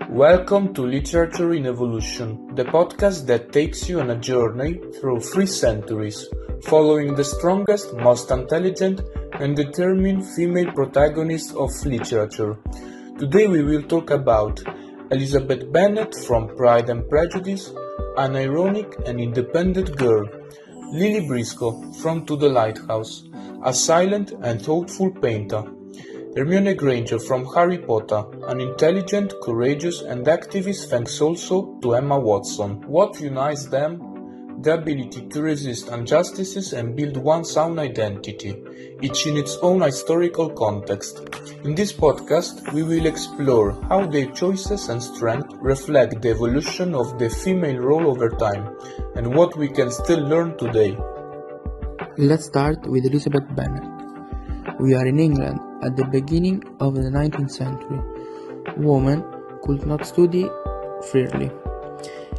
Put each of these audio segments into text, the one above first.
Welcome to Literature in Evolution, the podcast that takes you on a journey through 3 centuries, following the strongest, most intelligent and determined female protagonists of literature. Today we will talk about Elizabeth Bennet from Pride and Prejudice, an ironic and independent girl, Lily Briscoe from To the Lighthouse, a silent and thoughtful painter, Hermione Granger from Harry Potter, an intelligent, courageous and activist thanks also to Emma Watson. What unites them? The ability to resist injustices and build one's own identity, each in its own historical context. In this podcast, we will explore how their choices and strength reflect the evolution of the female role over time, and what we can still learn today. Let's start with Elizabeth Bennet. We are in England at the beginning of the 19th century. Women could not study freely,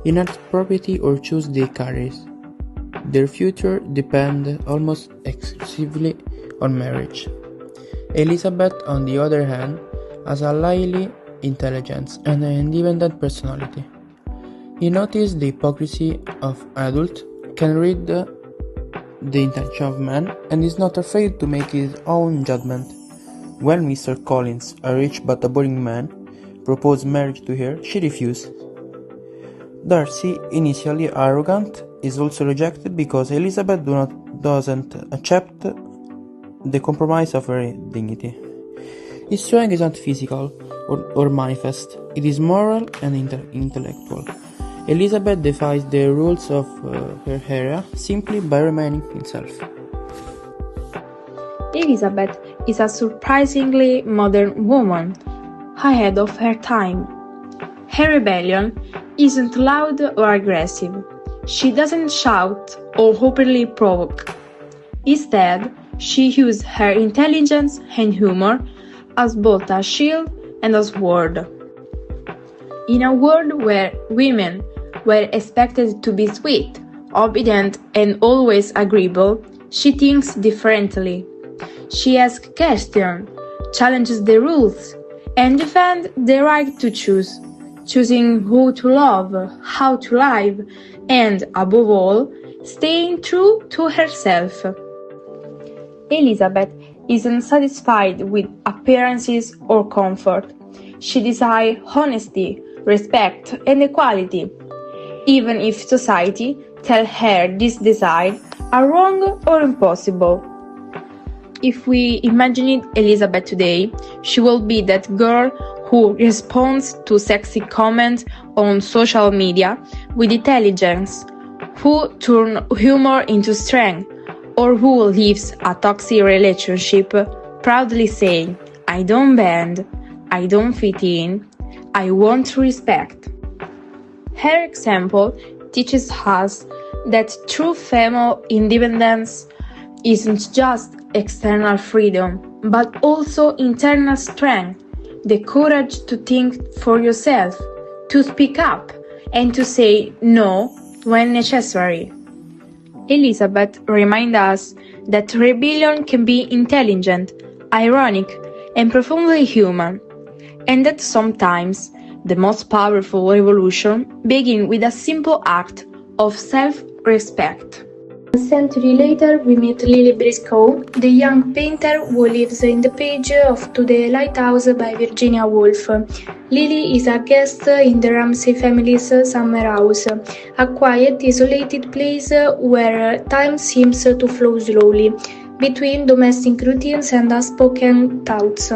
inherit property or choose their careers. Their future depended almost exclusively on marriage. Elizabeth, on the other hand, has a lively intelligence and an independent personality. He noticed the hypocrisy of adults, can read the intention of man, and is not afraid to make his own judgment. When Mr. Collins, a rich but a boring man, proposed marriage to her, she refused. Darcy, initially arrogant, is also rejected because Elizabeth doesn't accept the compromise of her dignity. His strength is not physical or manifest, it is moral and intellectual. Elizabeth defies the rules of her era simply by remaining himself. Elizabeth is a surprisingly modern woman, ahead of her time. Her rebellion isn't loud or aggressive. She doesn't shout or openly provoke. Instead, she uses her intelligence and humor as both a shield and a sword. In a world where women were expected to be sweet, obedient, and always agreeable, she thinks differently. She asks questions, challenges the rules, and defends the right to choose, choosing who to love, how to live, and, above all, staying true to herself. Elizabeth isn't satisfied with appearances or comfort. She desires honesty, respect, and equality, even if society tells her these desires are wrong or impossible. If we imagine Elizabeth today, she will be that girl who responds to sexy comments on social media with intelligence, who turns humor into strength, or who leaves a toxic relationship proudly saying, "I don't bend, I don't fit in, I want respect." Her example teaches us that true female independence isn't just external freedom, but also internal strength, the courage to think for yourself, to speak up, and to say no when necessary. Elizabeth reminds us that rebellion can be intelligent, ironic, and profoundly human, and that sometimes the most powerful revolution begins with a simple act of self-respect. A century later, we meet Lily Briscoe, the young painter who lives in the page of To the Lighthouse by Virginia Woolf. Lily is a guest in the Ramsay family's summer house, a quiet, isolated place where time seems to flow slowly, between domestic routines and unspoken thoughts.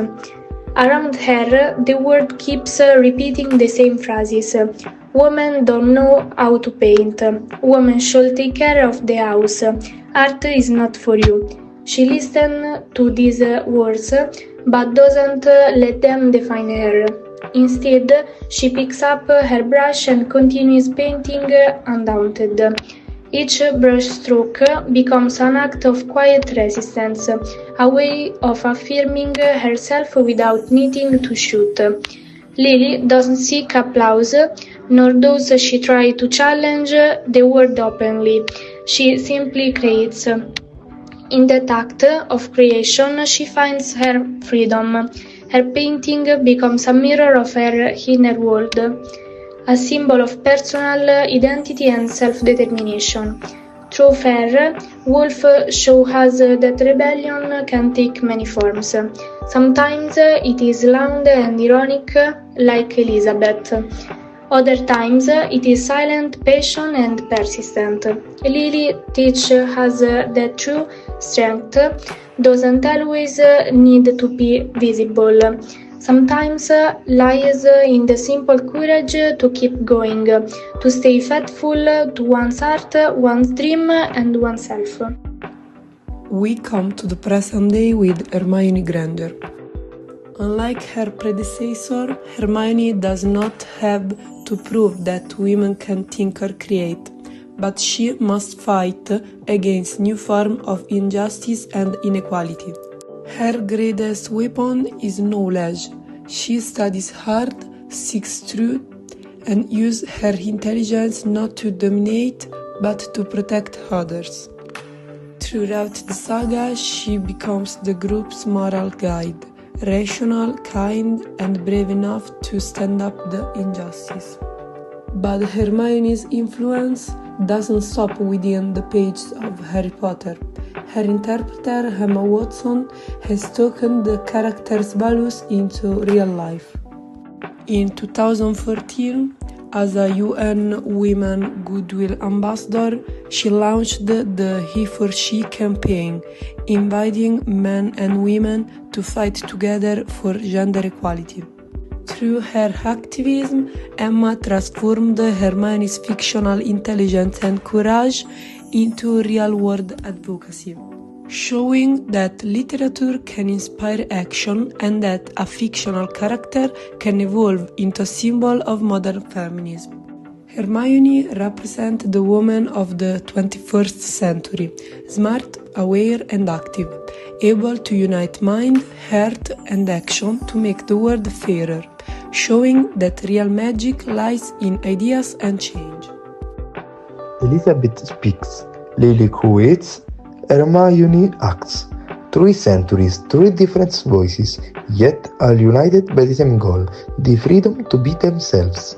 Around her, the world keeps repeating the same phrases. Women don't know how to paint. Women should take care of the house. Art is not for you. She listens to these words, but doesn't let them define her. Instead, she picks up her brush and continues painting undaunted. Each brushstroke becomes an act of quiet resistance, a way of affirming herself without needing to shoot. Lily doesn't seek applause, nor does she try to challenge the world openly. She simply creates. In that act of creation, she finds her freedom. Her painting becomes a mirror of her inner world, a symbol of personal identity and self-determination. Through Fair, Woolf shows us that rebellion can take many forms. Sometimes it is loud and ironic, like Elizabeth. Other times it is silent, patient, and persistent. Lily teaches us that true strength doesn't always need to be visible. Sometimes lies in the simple courage to keep going, to stay faithful to one's heart, one's dream, and oneself. We come to the present day with Hermione Granger. Unlike her predecessor, Hermione does not have to prove that women can think or create, but she must fight against new forms of injustice and inequality. Her greatest weapon is knowledge. She studies hard, seeks truth, and uses her intelligence not to dominate, but to protect others. Throughout the saga, she becomes the group's moral guide, rational, kind, and brave enough to stand up to injustice. But Hermione's influence doesn't stop within the pages of Harry Potter. Her interpreter, Emma Watson, has taken the character's values into real life. In 2014, as a UN Women Goodwill Ambassador, she launched the He for She campaign, inviting men and women to fight together for gender equality. Through her activism, Emma transformed Hermione's fictional intelligence and courage into real-world advocacy, showing that literature can inspire action and that a fictional character can evolve into a symbol of modern feminism. Hermione represents the woman of the 21st century, smart, aware, and active, able to unite mind, heart, and action to make the world fairer, showing that real magic lies in ideas and change. Elizabeth speaks, Lily creates, Hermione acts. 3 centuries, 3 different voices, yet all united by the same goal, the freedom to be themselves.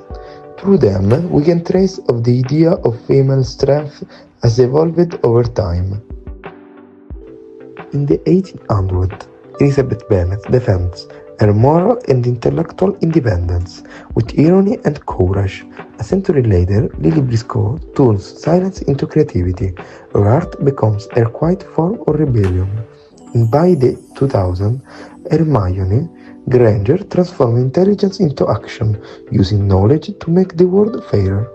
Through them, we can trace of the idea of female strength has evolved over time. In the 1800s, Elizabeth Bennet defends her moral and intellectual independence with irony and courage. A century later, Lily Briscoe turns silence into creativity. Her art becomes her quiet form of rebellion. And by the 2000s, Hermione Granger transforms intelligence into action, using knowledge to make the world fairer.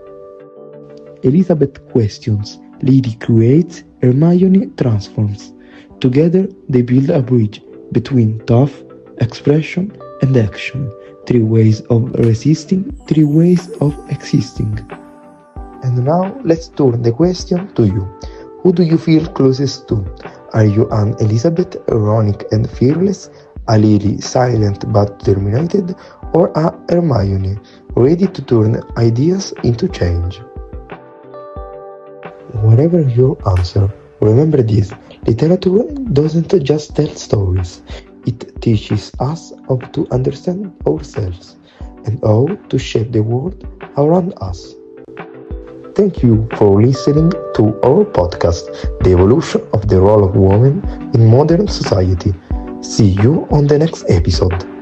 Elizabeth questions, Lily creates, Hermione transforms. Together, they build a bridge between thought, expression, and action. 3 ways of resisting, 3 ways of existing. And now, let's turn the question to you. Who do you feel closest to? Are you an Elizabeth, ironic and fearless, a Lily, silent but determined, or a Hermione, ready to turn ideas into change? Whatever your answer, remember this, literature doesn't just tell stories, it teaches us how to understand ourselves and how to shape the world around us. Thank you for listening to our podcast, The Evolution of the Role of Women in Modern Society. See you on the next episode.